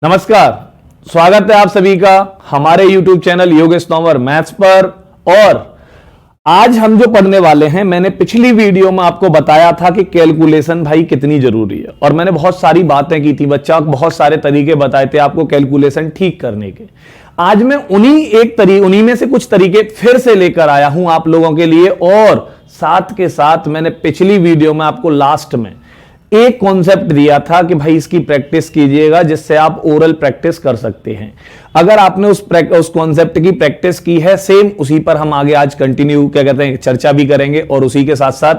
नमस्कार, स्वागत है आप सभी का हमारे YouTube channel Yogesh Tomar maths पर। और आज हम जो पढ़ने वाले हैं, मैंने पिछली वीडियो में आपको बताया था कि कैलकुलेशन भाई कितनी जरूरी है, और मैंने बहुत सारी बातें की थी बच्चा, बहुत सारे तरीके बताए थे आपको कैलकुलेशन ठीक करने के। आज मैं उन्हीं में से कुछ तरीके फिर से लेकर आया हूं आप लोगों के लिए, और साथ के साथ मैंने पिछली वीडियो में आपको लास्ट में एक कॉन्सेप्ट दिया था कि भाई इसकी प्रैक्टिस कीजिएगा जिससे आप ओरल प्रैक्टिस कर सकते हैं। अगर आपने उस कॉन्सेप्ट की प्रैक्टिस की है, सेम उसी पर हम आगे आज कंटिन्यू क्या कहते हैं चर्चा भी करेंगे, और उसी के साथ साथ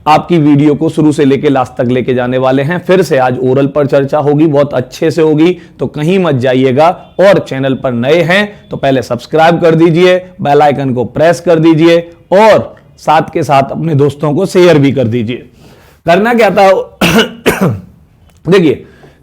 आपकी वीडियो को शुरू से लेके लास्ट तक लेके जाने वाले हैं। फिर से आज ओरल पर चर्चा होगी, बहुत अच्छे से होगी, तो कहीं मत जाइएगा। और चैनल पर नए हैं तो पहले सब्सक्राइब कर दीजिए, बेल आइकन को प्रेस कर दीजिए, और साथ के साथ अपने दोस्तों को शेयर भी कर दीजिए। करना क्या था देखिए,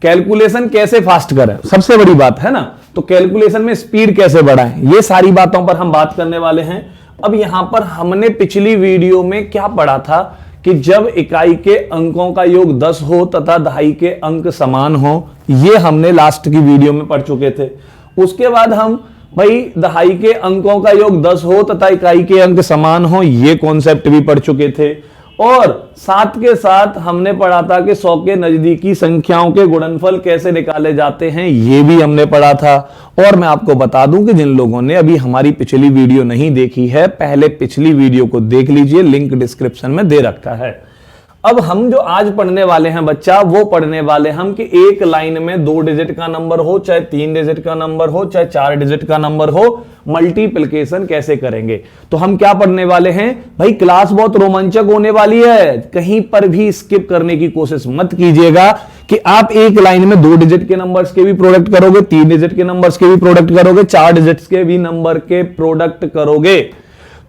कैलकुलेशन कैसे फास्ट करें, सबसे बड़ी बात है ना। तो कैलकुलेशन में स्पीड कैसे बढ़ाएं, ये सारी बातों पर हम बात करने वाले हैं। अब यहां पर हमने पिछली वीडियो में क्या पढ़ा था कि जब इकाई के अंकों का योग 10 हो तथा दहाई के अंक समान हो, ये हमने लास्ट की वीडियो में पढ़ चुके थे। उसके बाद हम भाई दहाई के अंकों का योग 10 हो तथा इकाई के अंक समान हो, ये कॉन्सेप्ट भी पढ़ चुके थे। और साथ के साथ हमने पढ़ा था कि 100 के नजदीकी संख्याओं के गुणनफल कैसे निकाले जाते हैं, ये भी हमने पढ़ा था। और मैं आपको बता दूं कि जिन लोगों ने अभी हमारी पिछली वीडियो नहीं देखी है, पहले पिछली वीडियो को देख लीजिए, लिंक डिस्क्रिप्शन में दे रखा है। अब हम जो आज पढ़ने वाले हैं बच्चा, वो पढ़ने वाले हम कि एक लाइन में 2 डिजिट का नंबर हो, चाहे 3 डिजिट का नंबर हो, चाहे 4 डिजिट का नंबर हो, मल्टीप्लिकेशन कैसे करेंगे। तो हम क्या पढ़ने वाले हैं भाई, क्लास बहुत रोमांचक होने वाली है, कहीं पर भी स्किप करने की कोशिश मत कीजिएगा कि आप एक लाइन में 2 डिजिट के नंबर्स के भी प्रोडक्ट करोगे, 3 डिजिट के नंबर्स के भी प्रोडक्ट करोगे, 4 डिजिट्स के भी नंबर के प्रोडक्ट करोगे।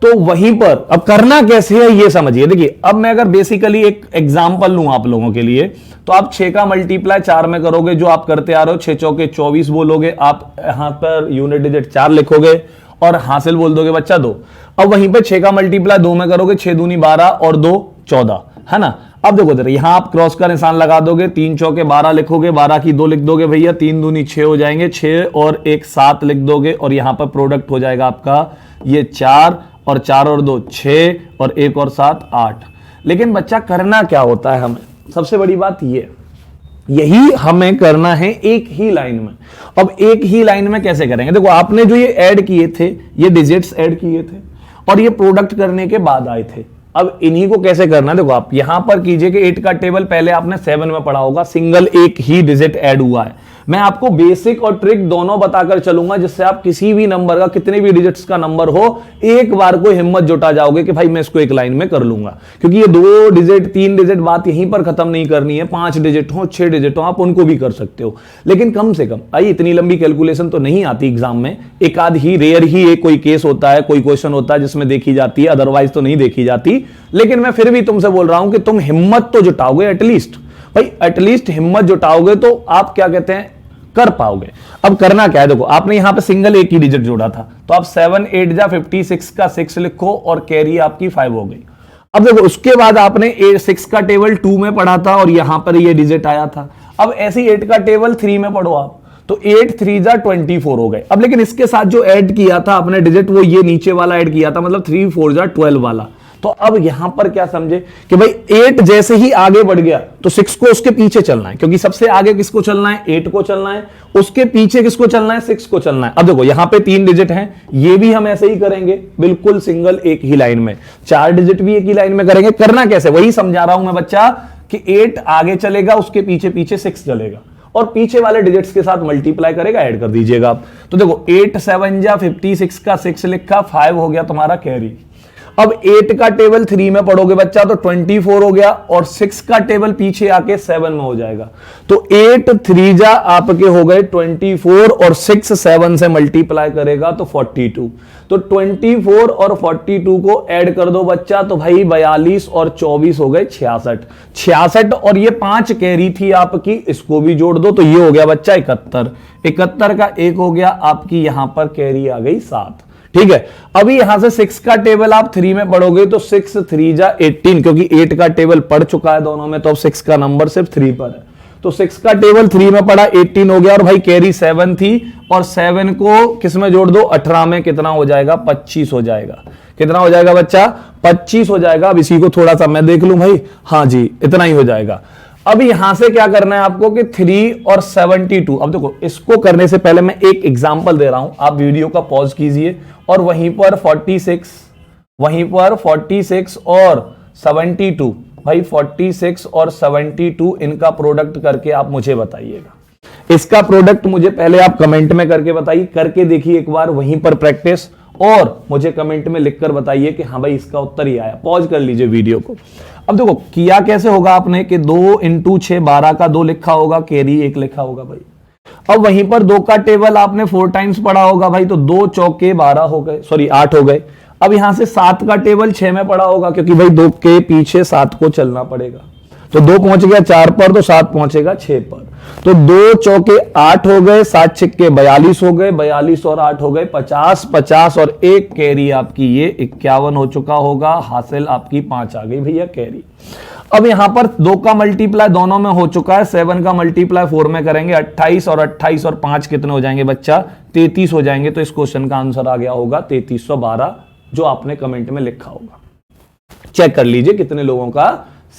तो वहीं पर अब करना कैसे है ये समझिए। देखिए, अब मैं अगर बेसिकली एक एग्जांपल लूं आप लोगों के लिए, तो आप 6 का मल्टीप्लाई 4 में करोगे, जो आप करते आ रहे हो, 6 चौके 24 बोलोगे, आप यहां पर यूनिट डिजिट 4 लिखोगे और हासिल बोल दोगे बच्चा 2। अब वहीं पर 6 का मल्टीप्लाई 2 में करोगे, 6 दूनी 12 और 2 14, है ना। अब देखो जरा, यहां आप क्रॉस का निशान लगा दोगे, 3 चौके 12 लिखोगे, 12 की 2 लिख दोगे भैया, 3 दूनी 6 हो जाएंगे, 6 और 1 7 लिख दोगे, और यहां पर प्रोडक्ट हो जाएगा आपका ये 4 और 4 और 2 6 और 1 और 7 8। लेकिन बच्चा करना क्या होता है हमें, सबसे बड़ी बात यही हमें करना है एक ही लाइन में। अब एक ही लाइन में कैसे करेंगे, देखो आपने जो ये ऐड किए थे, ये डिजिट्स ऐड किए थे और ये प्रोडक्ट करने के बाद आए थे। अब इन्हीं को कैसे करना है, देखो आप यहां पर कीजिए कि 8 का टेबल पहले आपने 7 में पढ़ा होगा, सिंगल एक ही डिजिट ऐड हुआ है। मैं आपको बेसिक और ट्रिक दोनों बताकर चलूंगा, जिससे आप किसी भी नंबर का, कितने भी डिजिट्स का नंबर हो, एक बार को हिम्मत जुटा जाओगे कि भाई मैं इसको एक लाइन में कर लूंगा। क्योंकि ये 2 डिजिट 3 डिजिट बात यहीं पर खत्म नहीं करनी है, 5 डिजिट हो 6 डिजिट हो, आप उनको भी कर सकते हो। लेकिन कम से कम आई इतनी लंबी कैलकुलेशन तो नहीं आती एग्जाम में, एक आध ही रेयर ही एक कोई केस होता है, कोई क्वेश्चन होता है जिसमें देखी जाती है, अदरवाइज तो नहीं देखी जाती। लेकिन मैं फिर भी तुमसे बोल रहा हूं कि तुम हिम्मत तो जुटाओगे एटलीस्ट, भाई एटलीस्ट हिम्मत जुटाओगे तो आप क्या कहते हैं कर पाओगे। अब करना क्या है, देखो आपने यहां पे सिंगल एक ही डिजिट जोड़ा था, तो आप 7 8 जा 56 का 6 लिखो और कैरी आपकी 5 हो गई। अब देखो उसके बाद आपने 6 का टेबल 2 में पढ़ा था और यहां पर ये डिजिट आया था। अब ऐसे ही 8 का टेबल 3 में पढ़ो आप, तो 8 3 जा 24 हो गए। अब लेकिन इसके साथ जो ऐड किया था अपने डिजिट, वो ये नीचे वाला ऐड किया था, मतलब 3 4 जा 12 वाला। तो अब यहां पर क्या समझे कि भाई 8 जैसे ही आगे बढ़ गया तो 6 को उसके पीछे चलना है, क्योंकि सबसे आगे किसको चलना है, 8 को चलना है, उसके पीछे किसको चलना है, 6 को चलना है। अब देखो यहां पे 3 डिजिट हैं, ये भी हम ऐसे ही करेंगे, बिल्कुल सिंगल एक ही लाइन में। 4 डिजिट भी एक ही लाइन में करेंगे। करना कैसे, वही समझा रहा हूं मैं बच्चा कि 8 आगे चलेगा, उसके पीछे पीछे 6 चलेगा और पीछे वाले डिजिट्स के साथ मल्टीप्लाई करेगा, ऐड कर दीजिएगा आप। तो देखो 8 7 जा 56 का 6 लिखा, 5 हो गया तुम्हारा कैरी। अब 8 का टेबल 3 में पढ़ोगे बच्चा तो 24 हो गया, और 6 का टेबल पीछे आके 7 में हो जाएगा। तो 8 3 जा आपके हो गए 24 और 6 7 से मल्टीप्लाई करेगा तो 42। तो 24 और 42 को ऐड कर दो बच्चा, तो भाई 42 और 24 हो गए 66। 66 और ये 5 कैरी थी आपकी, इसको भी जोड़ दो तो ये हो गया बच्चा 71। 71 का 1 हो गया आपकी, यहां पर कैरी आ गई 7। ठीक है। अभी यहां से 6 का टेबल आप 3 में पढ़ोगे तो 6 3 जा 18, क्योंकि 8 का टेबल पढ़ चुका है दोनों में, तो अब 6 का नंबर सिर्फ 3 पर है। तो तो 6 का टेबल 3 में पड़ा 18 हो गया, और भाई कैरी 7 थी, और 7 को किस में जोड़ दो 18 में, कितना हो जाएगा 25 हो जाएगा। कितना हो जाएगा बच्चा 25 हो जाएगा। अब इसी को थोड़ा सा मैं देख लूं भाई, हाँ जी इतना ही हो जाएगा। अब यहां से क्या करना है आपको कि 3 और 72। अब देखो इसको करने से पहले मैं एक एग्जांपल दे रहा हूं, आप वीडियो का पॉज कीजिए और वहीं पर 46, वहीं पर 46 और 72, भाई 46 और 72 इनका प्रोडक्ट करके आप मुझे बताइएगा। इसका प्रोडक्ट मुझे पहले आप कमेंट में करके बताइए, करके देखिए एक बार वहीं पर प्रैक्टिस, और मुझे कमेंट में लिखकर बताइए कि हाँ भाई इसका उत्तर ही आया। पॉज कर लीजिए वीडियो को। अब देखो किया कैसे होगा आपने कि 2 × 6 12 का 2 लिखा होगा, कैरी 1 लिखा होगा भाई। अब वहीं पर 2 का टेबल आपने 4 टाइम्स पढ़ा होगा भाई, तो 2 चौके 12 हो गए, सॉरी 8 हो गए। अब यहां से 7 का टेबल 6 में पड़ा होगा, क्योंकि भाई 2 के पीछे 7 को चलना पड़ेगा, तो 2 पहुंच गया 4 पर, तो 7 पहुंचेगा 6 पर, तो 2 चौके 8 हो गए, 7 छिक्के 42 हो गए, 42 और 8 हो गए 50, 50 और 1 कैरी आपकी ये 51 हो चुका होगा। हासिल आपकी 5 आ गई भैया कैरी। अब यहां पर 2 का मल्टीप्लाई दोनों में हो चुका है, 7 का मल्टीप्लाई 4 में करेंगे, 28 और 28 और 5 कितने हो जाएंगे बच्चा 33 हो जाएंगे। तो इस क्वेश्चन का आंसर आ गया होगा 3312, जो आपने कमेंट में लिखा होगा। चेक कर लीजिए कितने लोगों का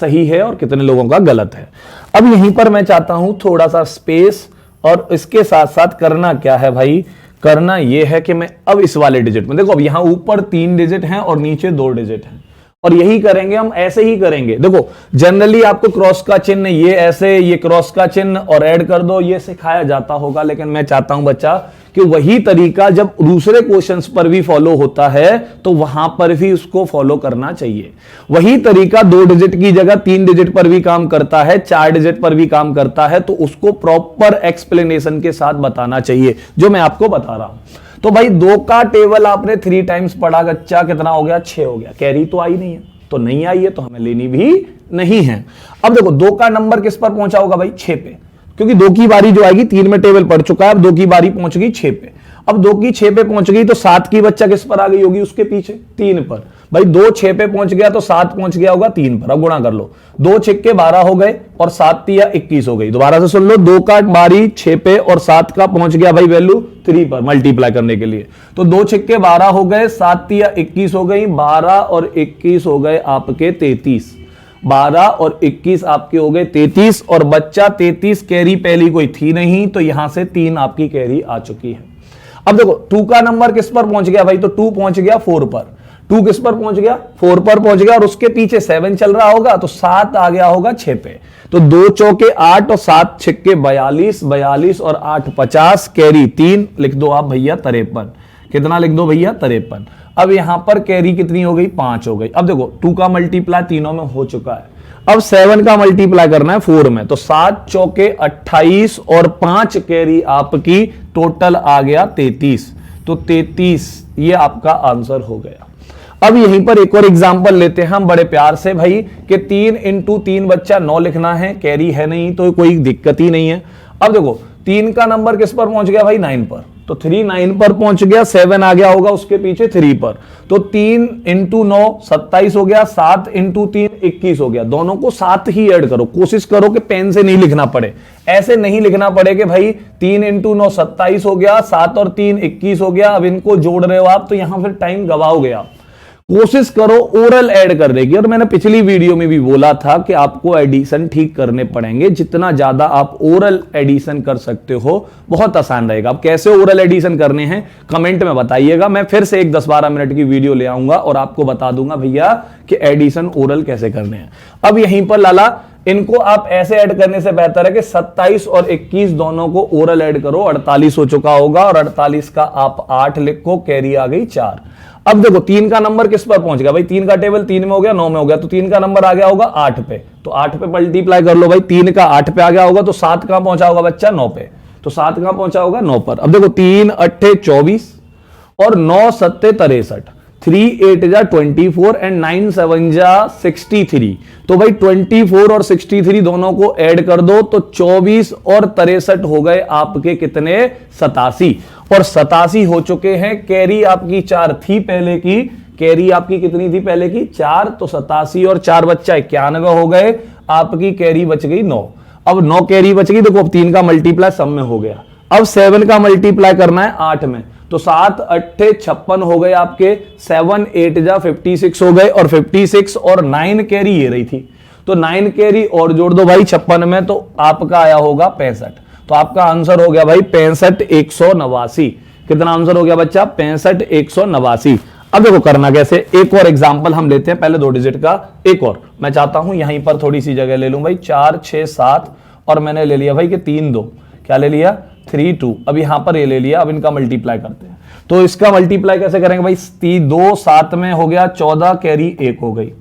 सही है और कितने लोगों का गलत है। अब यहीं पर मैं चाहता हूं थोड़ा सा स्पेस, और इसके साथ साथ करना क्या है भाई, करना यह है कि मैं अब इस वाले डिजिट में देखो, अब यहां ऊपर 3 डिजिट हैं और नीचे 2 डिजिट हैं, और यही करेंगे हम, ऐसे ही करेंगे। देखो जनरली आपको क्रॉस का चिन्ह ये ऐसे, ये क्रॉस का चिन्ह और ऐड कर दो, ये सिखाया जाता होगा, लेकिन मैं चाहता हूं बच्चा कि वही तरीका जब दूसरे क्वेश्चंस पर भी फॉलो होता है तो वहां पर भी उसको फॉलो करना चाहिए। वही तरीका 2 डिजिट की जगह 3 डिजिट पर भी काम करता है, 4 डिजिट पर भी काम करता है, तो उसको प्रॉपर एक्सप्लेनेशन के साथ बताना चाहिए, जो मैं आपको बता रहा हूं। तो भाई 2 का टेबल आपने 3 टाइम्स पढ़ा, बच्चा कितना हो गया 6 हो गया। कैरी तो आई नहीं है, तो नहीं आई है तो हमें लेनी भी नहीं है। अब देखो 2 का नंबर किस पर पहुंचा होगा भाई 6 पे, क्योंकि 2 की बारी जो आएगी 3 में टेबल पड़ चुका है, अब 2 की बारी पहुंच गई 6 पे। अब 2 की 6 पे पहुंच गई तो 7 की बच्चा किस पर आ गई होगी उसके पीछे 3 पर। भाई 2 6 पे पहुंच गया तो 7 पहुंच गया होगा 3 पर। अब गुणा कर लो, 2 छिक्के 12 हो गए और 7 तिया 21 हो गई। दोबारा से सुन लो, 2 का बारी 6 पे और 7 का पहुंच गया भाई वैल्यू 3 पर मल्टीप्लाई करने के लिए, तो 2 छिक्के 12 हो गए, 7 तिया 21 हो गई, 12 और 21 हो गए आपके 33, 12 और 21 आपके हो गए 33, और बच्चा 33 कैरी पहली कोई थी नहीं, तो यहां से 3 आपकी कैरी आ चुकी है। अब देखो 2 का नंबर किस पर पहुंच गया भाई, तो 2 पहुंच गया 4 पर। 2 किस पर पहुंच गया 4 पर पहुंच गया, और उसके पीछे 7 चल रहा होगा, तो 7 आ गया होगा 6 पे। तो 2 चौके 8 और 7 छिक्के 42, 42 और 8 50, कैरी 3 लिख दो आप भैया 53। कितना लिख दो भैया 53। अब यहां पर कैरी कितनी हो गई 5 हो गई। अब देखो 2 का मल्टीप्लाई तीनों में हो चुका है, अब 7 का मल्टीप्लाई करना है 4 में, तो 7 चौके 28 और 5 कैरी आपकी टोटल आ गया 33, तो 33 ये आपका आंसर हो गया। अब यहीं पर एक और एग्जांपल लेते हैं हम बड़े प्यार से भाई, कि 3 × 3 बच्चा 9 लिखना है, कैरी है नहीं तो कोई दिक्कत ही नहीं है। अब देखो 3 का नंबर किस पर पहुंच गया भाई 9 पर, तो 3 9 पर पहुंच गया, 7 आ गया होगा उसके पीछे 3 पर, तो 3 × 9 27 हो गया, 7 × 3 21 हो गया। दोनों को साथ ही ऐड करो, कोशिश करो कि पेन से नहीं लिखना पड़े, ऐसे नहीं लिखना पड़े कि भाई 3 × 9 27 हो गया, 7 और 3 21 हो गया, अब इनको जोड़ रहे हो आप तो यहां फिर टाइम गवाओगे आप। कोशिश करो ओरल ऐड करने की, और मैंने पिछली वीडियो में भी बोला था कि आपको एडिशन ठीक करने पड़ेंगे, जितना ज्यादा आप ओरल एडिशन कर सकते हो बहुत आसान रहेगा। अब कैसे ओरल एडिशन करने हैं कमेंट में बताइएगा, मैं फिर से एक 10-12 मिनट की वीडियो ले आऊंगा और आपको बता दूंगा भैया कि एडिशन ओरल कैसे करने हैं। अब यहीं पर लाला इनको आप ऐसे ऐड करने से बेहतर है कि 27 और 21 दोनों को ओरल ऐड करो, 48 हो चुका होगा, और 48 का आप 8 लिखो, कैरी आ गई 4। अब देखो 3 का नंबर किस पर पहुंच गया भाई, 3 का टेबल 3 में हो गया 9 में हो गया, तो 3 का नंबर आ गया होगा 8 पे, तो 8 पे मल्टीप्लाई कर लो भाई, 3 का 8 पे आ गया होगा, तो 7 कहां पहुंचा होगा बच्चा 9 पे, तो 7 कहां पहुंचा होगा 9 पर। अब देखो 3 8 24 और 9 7 63, 3 8 जा 24 एंड 9 7 जा 63, तो भाई 24 और 63 दोनों को ऐड कर दो, तो 24 और 63 हो गए आपके कितने 87, और 87 हो चुके हैं। कैरी आपकी 4 थी पहले की, कैरी आपकी कितनी थी पहले की 4, तो 87 और 4 बच्चा 91 हो गए, आपकी कैरी बच गई 9। अब 9 कैरी बच गई। देखो अब 3 का मल्टीप्लाई सब में हो गया। अब 7 का मल्टीप्लाई करना है 8 में, तो 7 अट्ठे 56 हो गए आपके, 7 8 जा 56 हो गए, और 56 और 9 कैरी ये रही थी, तो 9 कैरी और जोड़ दो भाई 56 में, तो आपका आया होगा 65। तो आपका आंसर हो गया भाई 65 189। कितना आंसर हो गया बच्चा? 65 189। अब देखो करना कैसे, एक और एग्जांपल हम लेते हैं, पहले 2 डिजिट का एक और। मैं चाहता हूं यहीं पर थोड़ी सी जगह ले लूं भाई, 4 6 7, और मैंने ले लिया भाई कि 3 2, क्या ले लिया? 3 2। अब यहां पर ये ले लिया। अब इनका मल्टीप्लाई करते हैं, तो इसका मल्टीप्लाई कैसे करेंगे भाई? 2 7 में हो गया 14, कैरी 1 हो गई।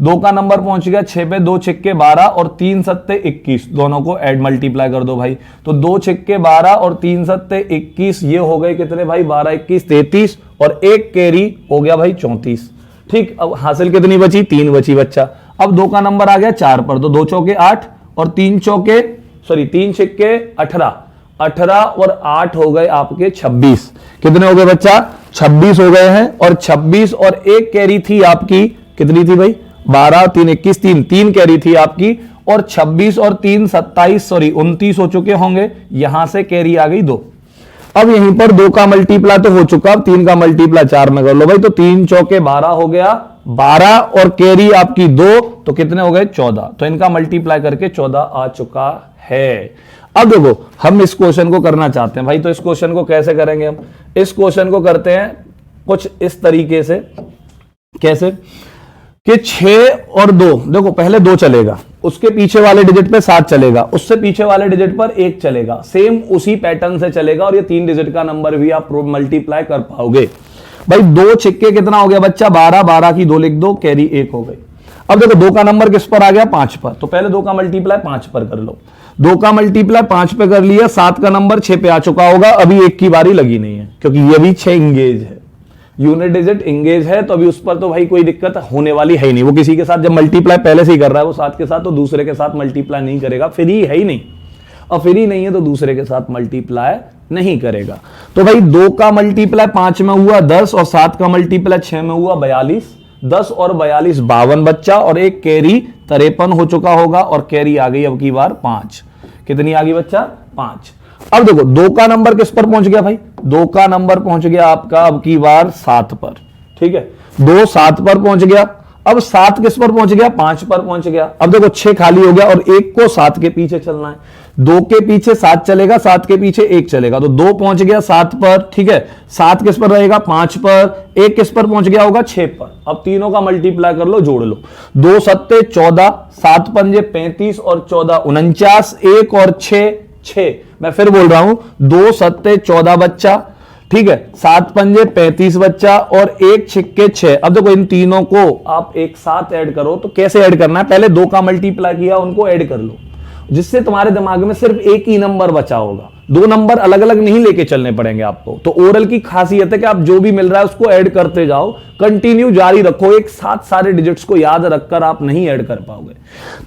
2 का नंबर पहुंच गया 6 पे, 2 छिक्के 12 और 3 सत्ते 21, दोनों को ऐड मल्टीप्लाई कर दो भाई। तो 2 छिक्के 12 और 3 सत्ते 21, ये हो गए कितने भाई? 12 21 33, और 1 कैरी हो गया भाई 34। ठीक, अब हासिल कितनी बची? 3 बची बच्चा। अब 2 का नंबर आ गया 4 पर, तो 2 चौके 8 और 3 छिक्के 18, 18 और 8 हो गए आपके 26। कितने हो गए बच्चा? 26 हो गए हैं। और 26 और 1 कैरी थी आपकी, कितनी थी भाई? 12 3 21 3 कैरी थी आपकी, और 26 और 3 27 29 हो चुके होंगे। यहां से कैरी आ गई 2। अब यहीं पर 2 का मल्टीप्लाई तो हो चुका, अब 3 का मल्टीप्लाई 4 में कर लो भाई, तो 3 चौके 12 हो गया 12, और कैरी आपकी 2, तो कितने हो गए? 14। तो इनका मल्टीप्लाई करके 14 आ चुका है। अब देखो हम इस क्वेश्चन को करना चाहते हैं भाई, तो इस क्वेश्चन को कैसे करेंगे हम? इस क्वेश्चन को करते हैं कुछ इस तरीके से। कैसे कि 6 और 2, देखो पहले 2 चलेगा, उसके पीछे वाले डिजिट पे 7 चलेगा, उससे पीछे वाले डिजिट पर 1 चलेगा, सेम उसी पैटर्न से चलेगा, और ये 3 डिजिट का नंबर भी आप मल्टीप्लाई कर पाओगे भाई। 2 छिक्के कितना हो गया बच्चा? 12, 12 की 2 लिख दो, कैरी 1 हो गई। अब देखो 2 का नंबर किस पर आ गया? 5 पर, तो पहले 2 का मल्टीप्लाई 5 पर कर लो। 2 का मल्टीप्लाई 5 पे कर लिया, 7 का नंबर 6 पे आ चुका होगा। अभी 1 की बारी लगी नहीं है, क्योंकि ये भी 6 इंगेज है, यूनिट डिजिट इंगेज है, तो अभी उस पर तो भाई कोई दिक्कत होने वाली है ही नहीं। वो किसी के साथ जब मल्टीप्लाई पहले से ही कर रहा है वो 7 के साथ, तो दूसरे के साथ मल्टीप्लाई नहीं करेगा, फ्री है ही नहीं, और फ्री नहीं है तो दूसरे के साथ मल्टीप्लाई नहीं करेगा। तो भाई 2 का मल्टीप्लाई 5 में हुआ 10, और 7 का मल्टीप्लाई 6 में हुआ 42। 10 और 42 52 बच्चा, और 1 कैरी 53 हो चुका होगा, और कैरी आ गई अब की बार 5। कितनी आ गई बच्चा? 5। अब देखो 2 का नंबर किस पर पहुंच गया भाई? 2 का नंबर पहुंच गया आपका अब की बार 7 पर। ठीक है, 2 7 पर पहुंच गया। अब 7 किस पर पहुंच गया? 5 पर पहुंच गया। अब देखो 6 खाली हो गया, और 1 को 7 के पीछे चलना है। 2 के पीछे 7 चलेगा, 7 के पीछे 1 चलेगा, तो 2 पहुंच गया 7 पर। ठीक है, 7 किस पर रहेगा? 5 पर। 1 किस पर पहुंच गया होगा? 6 पर। अब तीनों का मल्टीप्लाई कर लो, जोड़ लो। 2 सत्ते 14, 7 पंजे 35, और 14 49, 1 और 6 6। मैं फिर बोल रहा हूं, 2 सत्ते 14 बच्चा, ठीक है, 7 पंजे 35 बच्चा, और 1 छिक्के 6। अब देखो इन तीनों को आप एक साथ ऐड करो, तो कैसे ऐड करना है? पहले 2 का मल्टीप्लाई किया, उनको ऐड कर लो, जिससे तुम्हारे दिमाग में सिर्फ एक ही नंबर बचा होगा। 2 नंबर अलग अलग नहीं लेके चलने पड़ेंगे आपको। तो ओरल की खासियत है कि आप जो भी मिल रहा है उसको ऐड करते जाओ, कंटिन्यू जारी रखो। एक साथ सारे डिजिट्स को याद रखकर आप नहीं ऐड कर पाओगे।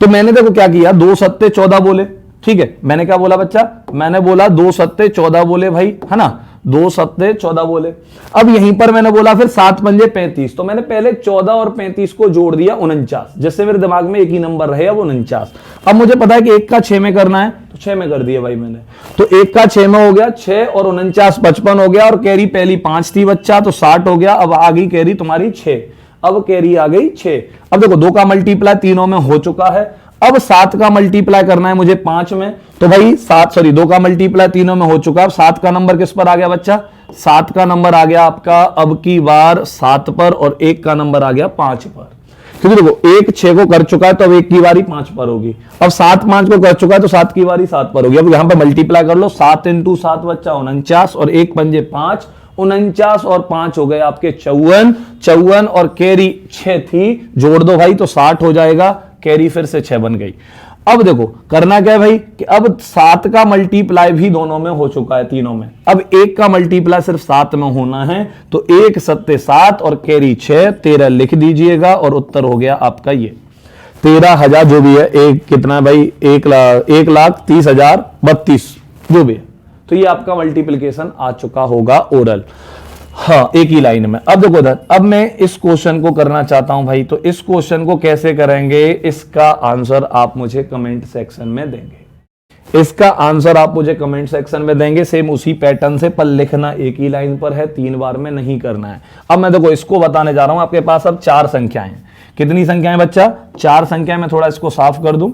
तो मैंने देखो क्या किया, 2 सत्ते 14 बोले। ठीक है, मैंने क्या बोला बच्चा? मैंने बोला 2 सत्ते 14 बोले भाई, है ना? 2 सत्ते 14 बोले। अब यहीं पर मैंने बोला फिर 7 पंजे 35, तो मैंने पहले 14 और 35 को जोड़ दिया 49, जिससे मेरे दिमाग में एक ही नंबर रहे, अब 49। अब मुझे पता है कि 1 का 6 में करना है, तो 6 में कर दिया भाई मैंने। तो 1 का 6 में हो गया 6, और 49 55 हो गया, और कैरी पहली 5 थी बच्चा, तो 60 हो गया। अब आ गई कैरी तुम्हारी 6। अब कैरी आ गई 6। अब देखो 2 का मल्टीप्लाई तीनों में हो चुका है। अब 7 का मल्टीप्लाई करना है मुझे 5 में, तो भाई 2 का मल्टीप्लाई तीनों में हो चुका है। अब 7 का नंबर किस पर आ गया बच्चा? 7 का नंबर आ गया आपका अब की बार 7 पर, और 1 का नंबर आ गया 5 पर। क्योंकि देखो 1 6 को कर चुका है, तो अब 1 की बारी 5 पर होगी। अब 7 5 को कर चुका है, तो 7 की बारी 7 पर होगी। अब यहां पर मल्टीप्लाई कर लो, 7 × 7 बच्चा 49, और 1 पंजे 5, 49 और 5 हो गए आपके 54। 54 और कैरी 6 थी, जोड़ दो भाई, तो 60 हो जाएगा। कैरी फिर से 6 बन गई। अब देखो करना क्या है भाई, कि अब 7 का मल्टीप्लाई भी दोनों में हो चुका है, तीनों में। अब 1 का मल्टीप्लाई सिर्फ 7 में होना है, तो 1 सत्ते 7 और कैरी 6, 13 लिख दीजिएगा, और उत्तर हो गया आपका ये 13,000 जो भी है। एक कितना भाई? 1,30,32 जो भी है। तो ये आपका मल्टीप्लिकेशन आ चुका होगा ओरल, हाँ, एक ही लाइन में। अब देखो इधर, अब मैं इस क्वेश्चन को करना चाहता हूं भाई, तो इस क्वेश्चन को कैसे करेंगे, इसका आंसर आप मुझे कमेंट सेक्शन में देंगे। इसका आंसर आप मुझे कमेंट सेक्शन में देंगे, सेम उसी पैटर्न से, पर लिखना एक ही लाइन पर है, 3 बार में नहीं करना है। अब मैं देखो इसको बताने जा रहा हूं, आपके पास अब 4 संख्याएं। कितनी संख्याएं बच्चा? 4 संख्याएं। मैं थोड़ा इसको साफ कर दूं,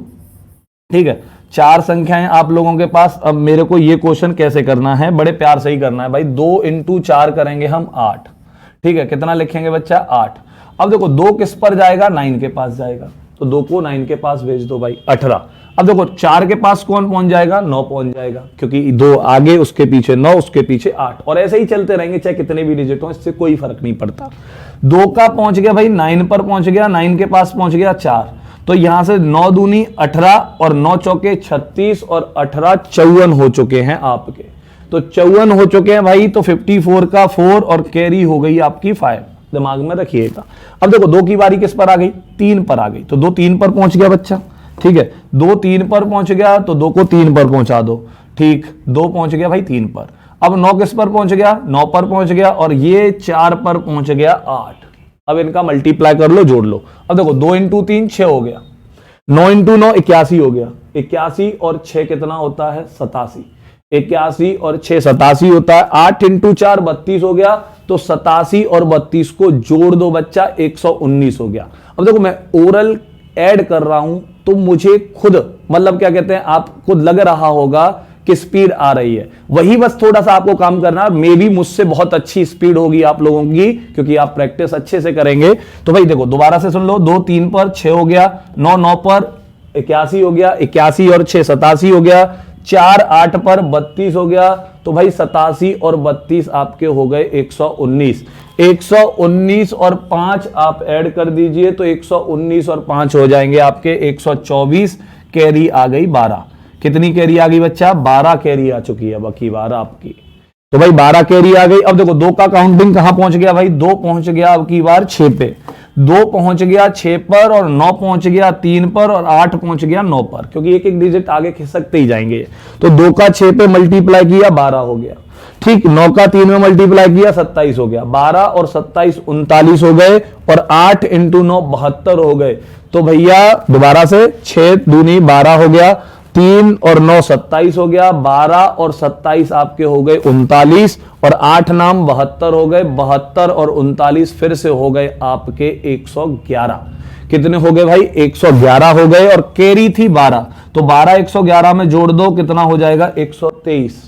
ठीक है। 4 संख्याएं आप लोगों के पास। अब मेरे को ये क्वेश्चन कैसे करना है, बड़े प्यार से ही करना है भाई। 2 × 4 करेंगे हम 8, ठीक है। कितना लिखेंगे बच्चा? 8। अब देखो 2 किस पर जाएगा? 9 के पास जाएगा, तो 2 को 9 के पास भेज दो भाई, 18। अब देखो 4 के पास कौन पहुंच जाएगा? 9 पहुंच जाएगा, क्योंकि 2 आगे, उसके पीछे 9, उसके पीछे 8, और ऐसे ही चलते रहेंगे चाहे कितने भी डिजिट हो, इससे कोई फर्क नहीं पड़ता। 2 का पहुंच गया भाई 9 पर पहुंच गया, 9 के पास पहुंच गया 4, तो यहां से 9 दूनी 18 और 9 चौके 36 और 18 54 हो चुके हैं आपके। तो 54 हो चुके हैं भाई, तो 54 का 4 और कैरी हो गई आपकी 5, दिमाग में रखिएगा। अब देखो 2 की बारी किस पर आ गई? 3 पर आ गई, तो 2 3 पर पहुंच गया बच्चा, ठीक है। 2 3 पर पहुंच गया, तो 2 को 3 पर पहुंचा दो, ठीक। 2 पहुंच गया भाई 3 पर। अब 9 किस पर पहुंच गया? 9 पर पहुंच गया, और ये 4 पर पहुंच गया 8। अब इनका मल्टीप्लाई कर लो, जोड़ लो। अब देखो 2 × 3 6 हो गया, 9 × 9 81 हो गया, 81 और 6 कितना होता है? 87। 81 और 6 87 होता है। 8 × 4 32 हो गया, तो 87 और 32 को जोड़ दो बच्चा, 119 हो गया। अब देखो मैं ओरल ऐड कर रहा हूं, तो मुझे खुद, मतलब क्या कहते हैं, आपको लग रहा होगा कि स्पीड आ रही है, वही बस थोड़ा सा आपको काम करना है। मे बी मुझसे बहुत अच्छी स्पीड होगी आप लोगों की, क्योंकि आप प्रैक्टिस अच्छे से करेंगे। तो भाई देखो दोबारा से सुन लो, 2 3 पर 6 हो गया, 9 9 पर 81 हो गया, 81 और 6 87 हो गया, 4 8 पर 32 हो गया, तो भाई 87 और 32 आपके हो गए 119। 119 और 5 आप ऐड कर दीजिए, तो 119 और 5 हो जाएंगे आपके 124। कैरी आ गई 12। कितनी कैरी आ गई बच्चा? 12 कैरी आ चुकी है, बाकी 12 आपकी। तो भाई 12 कैरी आ गई। अब देखो 2 का काउंटिंग कहां पहुंच गया भाई? 2 पहुंच गया अब की बार 6 पे, 2 पहुंच गया 6 पर, और 9 पहुंच गया 3 पर, और 8 पहुंच गया 9 पर, क्योंकि एक एक डिजिट आगे खिसकते ही जाएंगे। तो 2 का 6 पे मल्टीप्लाई किया 12 हो गया, ठीक। 9 का 3 में मल्टीप्लाई किया 27 हो गया, 12 और 27 39 हो गए, और 8 × 9 72 हो गए। तो भैया दोबारा से 6 दूनी 12 हो गया, 3 और 9 27 हो गया, 12 और 27 आपके हो गए 39, और 8 नाम 72 हो गए, 72 और 39 फिर से हो गए आपके 111। कितने हो गए भाई? 111 हो गए, और कैरी थी 12, तो 12 111 में जोड़ दो, कितना हो जाएगा? 123।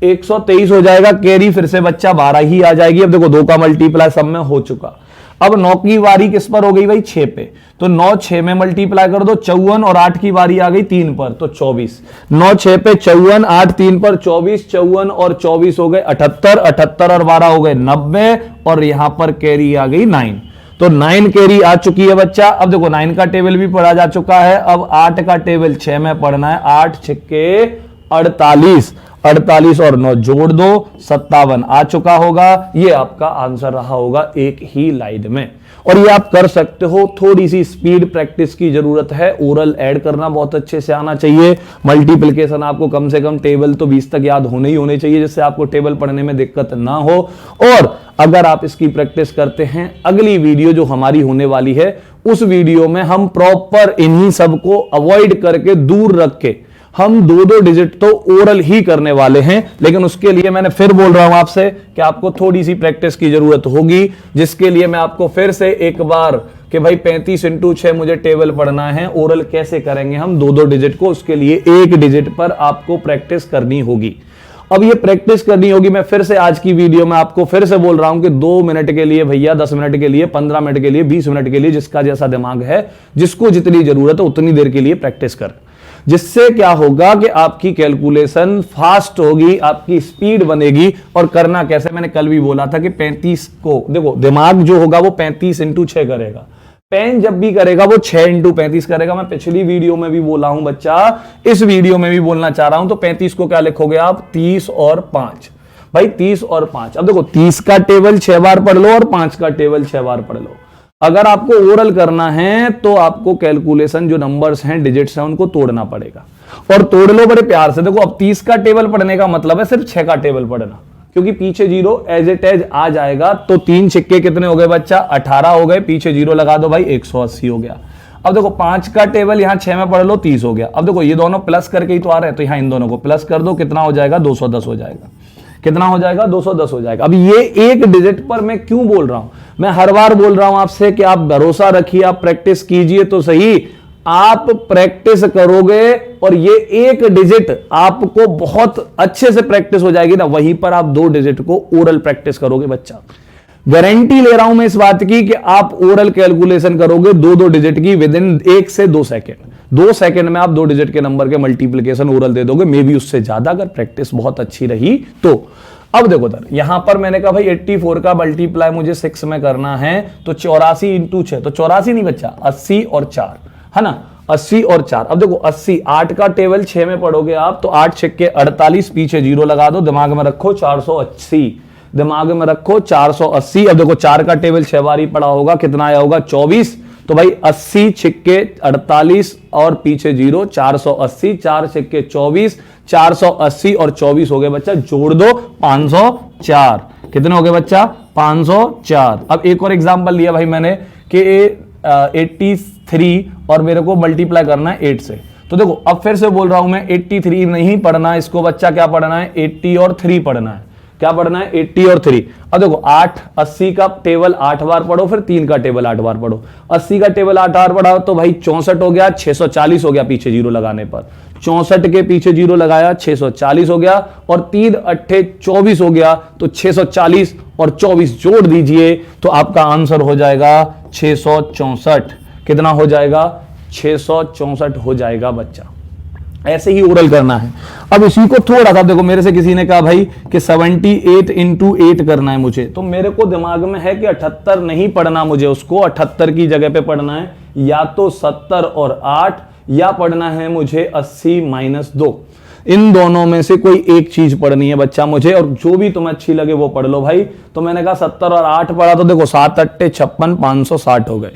123 हो जाएगा। कैरी फिर से बच्चा 12 ही आ जाएगी। अब देखो 2 का मल्टीप्लाई सब में हो चुका। अब 9 की बारी किस पर हो गई भाई? 6 पे, तो 9 6 में मल्टीप्लाई कर दो 54, और 8 की बारी आ गई 3 पर, तो 24। 9 6 पे 54, 8 3 पर 24, 54 और 24 हो गए 78, 78 और 12 हो गए 90, और यहां पर कैरी आ गई 9। तो 9 कैरी आ चुकी है बच्चा। अब देखो 9 का टेबल भी पढ़ा जा चुका है, अब 8 का टेबल 6 में पढ़ना है। 8 छक्के 48, 48 और 9 जोड़ दो, 57 आ चुका होगा। ये आपका आंसर रहा होगा एक ही लाइन में, और ये आप कर सकते हो। थोड़ी सी स्पीड प्रैक्टिस की जरूरत है, ओरल ऐड करना बहुत अच्छे से आना चाहिए। मल्टीप्लिकेशन आपको कम से कम टेबल तो 20 तक याद होने ही होने चाहिए, जिससे आपको टेबल पढ़ने में दिक्कत ना हो। और अगर आप इसकी प्रैक्टिस करते हैं, अगली वीडियो जो हमारी होने वाली है, उस वीडियो में हम प्रॉपर इन्हीं सबको अवॉइड करके, दूर रख के, हम 2-2 डिजिट तो ओरल ही करने वाले हैं। लेकिन उसके लिए मैंने फिर बोल रहा हूं आपसे कि आपको थोड़ी सी प्रैक्टिस की जरूरत होगी, जिसके लिए मैं आपको फिर से एक बार कि भाई 35 × 6 मुझे टेबल पढ़ना है, ओरल कैसे करेंगे हम 2-2 डिजिट को, उसके लिए एक डिजिट पर आपको प्रैक्टिस करनी होगी। अब ये प्रैक्टिस करनी होगी। मैं फिर से आज की वीडियो में आपको फिर से बोल रहा हूं कि 2 मिनट के लिए भैया, 10 मिनट के लिए, 15 मिनट के लिए, 20 मिनट के लिए, जिसका जैसा दिमाग है, जिसको जितनी जरूरत है उतनी देर के लिए प्रैक्टिस कर। जिससे क्या होगा कि आपकी कैलकुलेशन फास्ट होगी, आपकी स्पीड बनेगी। और करना कैसे, मैंने कल भी बोला था कि 35 को देखो, दिमाग जो होगा वो 35 × 6 करेगा, पेन जब भी करेगा वो 6 × 35 करेगा। मैं पिछली वीडियो में भी बोला हूं बच्चा, इस वीडियो में भी बोलना चाह रहा हूं। तो 35 को क्या लिखोगे आप? 30 और 5 भाई, 30 और 5। अब देखो 30 का टेबल 6 बार पढ़ लो, और 5 का टेबल 6 बार पढ़ लो। अगर आपको ओरल करना है तो आपको कैलकुलेशन जो नंबर्स हैं, डिजिट्स हैं, उनको तोड़ना पड़ेगा, और तोड़ लो बड़े प्यार से। देखो अब 30 का टेबल पढ़ने का मतलब है सिर्फ 6 का टेबल पढ़ना, क्योंकि पीछे 0 एज इट एज आ जाएगा। तो 3 छिक्के कितने हो गए बच्चा? 18 हो गए, पीछे 0 लगा दो भाई, 180 हो गया। अब देखो 5 का टेबल यहां 6 में पढ़ लो 30 हो गया। अब देखो ये दोनों प्लस करके ही तो आ रहे हैं, तो यहां इन दोनों को प्लस कर दो, कितना हो जाएगा 210 हो जाएगा। कितना हो जाएगा 210 हो जाएगा। अब ये एक डिजिट पर मैं क्यों बोल रहा हूं, मैं हर बार बोल रहा हूं आपसे कि आप भरोसा रखिए, आप प्रैक्टिस कीजिए तो सही, आप प्रैक्टिस करोगे और ये एक डिजिट आपको बहुत अच्छे से प्रैक्टिस हो जाएगी ना, वहीं पर आप 2 डिजिट को ओरल प्रैक्टिस करोगे बच्चा। गारंटी ले रहा हूं मैं इस बात की कि आप ओरल कैलकुलेशन करोगे 2 डिजिट की विद इन 1 से 2 सेकेंड। 2 सेकेंड में आप 2 डिजिट के नंबर के मल्टीप्लीकेशन ओरल दे दोगे, मे भी उससे ज्यादा अगर प्रैक्टिस बहुत अच्छी रही तो। अब देखो सर, यहां पर मैंने कहा भाई 84 का मल्टीप्लाई मुझे 6 में करना है, तो 84 इंटू 6, तो 84 नहीं बच्चा 80 और 4 है ना, 80 और 4। अब देखो 80, 8 का टेबल 6 में पढ़ोगे आप, तो 8 6 48, पीछे 0 लगा दो, दिमाग में रखो 480, दिमाग में रखो 480। अब देखो 4 का टेबल 6 बारी पड़ा होगा, कितना आया होगा 24, तो भाई 80 6 48 और पीछे 0, 480, 4 6 24, 480 और 24 हो गए बच्चा, जोड़ दो 504। कितने हो गए बच्चा 504। अब एक और एग्जांपल लिया भाई मैंने कि 83 और मेरे को मल्टीप्लाई करना है 8 से, तो देखो अब फिर से बोल रहा हूं मैं 83 नहीं पढ़ना इसको बच्चा, क्या पढ़ना है 80 और 3 पढ़ना है। क्या पढ़ना है 80 और 3। अब देखो 8 80 का टेबल 8 बार पढ़ो, फिर 3 का टेबल 8 बार पढ़ो। 80 का टेबल 8 बार पढ़ा तो भाई 64 हो गया, 640 हो गया पीछे 0 लगाने पर, 64 के पीछे 0 लगाया 640 हो गया, और 3 8 24 हो गया, तो 640 और 24 जोड़ दीजिए तो आपका आंसर हो जाएगा 664। कितना हो जाएगा 664 हो जाएगा बच्चा। ऐसे ही ओरल करना है। अब इसी को थोड़ा सा देखो, मेरे से किसी ने कहा भाई कि 78 इंटू 8 करना है मुझे, तो मेरे को दिमाग में है कि 78 नहीं पढ़ना मुझे, उसको 78 की जगह पे पढ़ना है या तो 70 और 8, या पढ़ना है मुझे 80 माइनस 2। इन दोनों में से कोई एक चीज पढ़नी है बच्चा मुझे, और जो भी तुम्हें अच्छी लगे वो पढ़ लो भाई। तो मैंने कहा 70 और 8 पढ़ा, तो देखो 7 8 56 560 हो गए,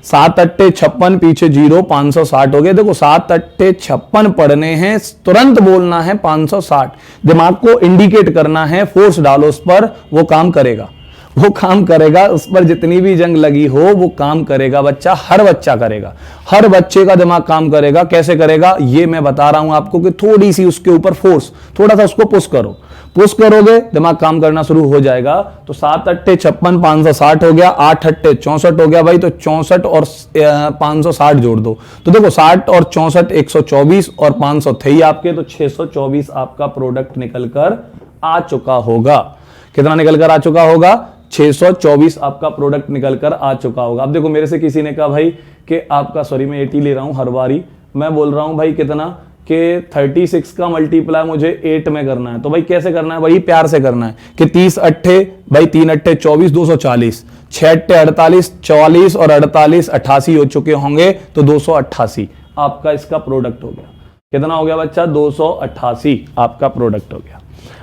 7 8 56 पीछे 0 560 हो गए। देखो 7 8 56 पढ़ने हैं, तुरंत बोलना है 560, दिमाग को इंडिकेट करना है, फोर्स डालो उस पर, वो काम करेगा, वो काम करेगा। उस पर जितनी भी जंग लगी हो वो काम करेगा बच्चा, हर बच्चा करेगा, हर बच्चे का दिमाग काम करेगा। कैसे करेगा ये मैं बता रहा हूं आपको कि थोड़ी सी उसके ऊपर फोर्स, थोड़ा सा उसको पुश करो, पुश करोगे दिमाग काम करना शुरू हो जाएगा। तो 7 8 56 560 हो गया, 8 8 64 हो गया भाई, तो 64 और 560 जोड़ दो, तो देखो 60 और 64 124 और 500 थे ही आपके, तो 624 आपका प्रोडक्ट निकलकर आ चुका होगा। कितना निकलकर आ चुका होगा 624 आपका प्रोडक्ट निकलकर आ चुका होगा। अब देखो मेरे से किसी ने कहा भाई कि आपका, सॉरी मैं 80 ले रहा हूं हर बारी, मैं बोल रहा हूं भाई कितना कि 36 का मल्टीप्लाई मुझे 8 में करना है। तो भाई कैसे करना है, वही प्यार से करना है कि 30 अट्ठे भाई 3 अट्ठे 24 240, 6 अट्ठे 48, 44 और 48 88 हो चुके होंगे, तो 288 आपका इसका प्रोडक्ट हो गया। कितना हो गया बच्चा 288 आपका प्रोडक्ट हो गया।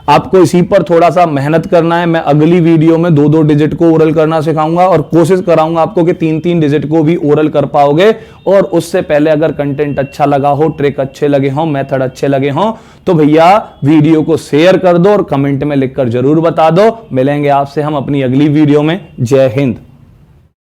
आपको इसी पर थोड़ा सा मेहनत करना है। मैं अगली वीडियो में 2 डिजिट को ओरल करना सिखाऊंगा और कोशिश कराऊंगा आपको कि 3 डिजिट को भी ओरल कर पाओगे। और उससे पहले अगर कंटेंट अच्छा लगा हो, ट्रिक अच्छे लगे हो, मेथड अच्छे लगे हो, तो भैया वीडियो को शेयर कर दो और कमेंट में लिखकर जरूर बता दो। मिलेंगे आपसे हम अपनी अगली वीडियो में। जय हिंद।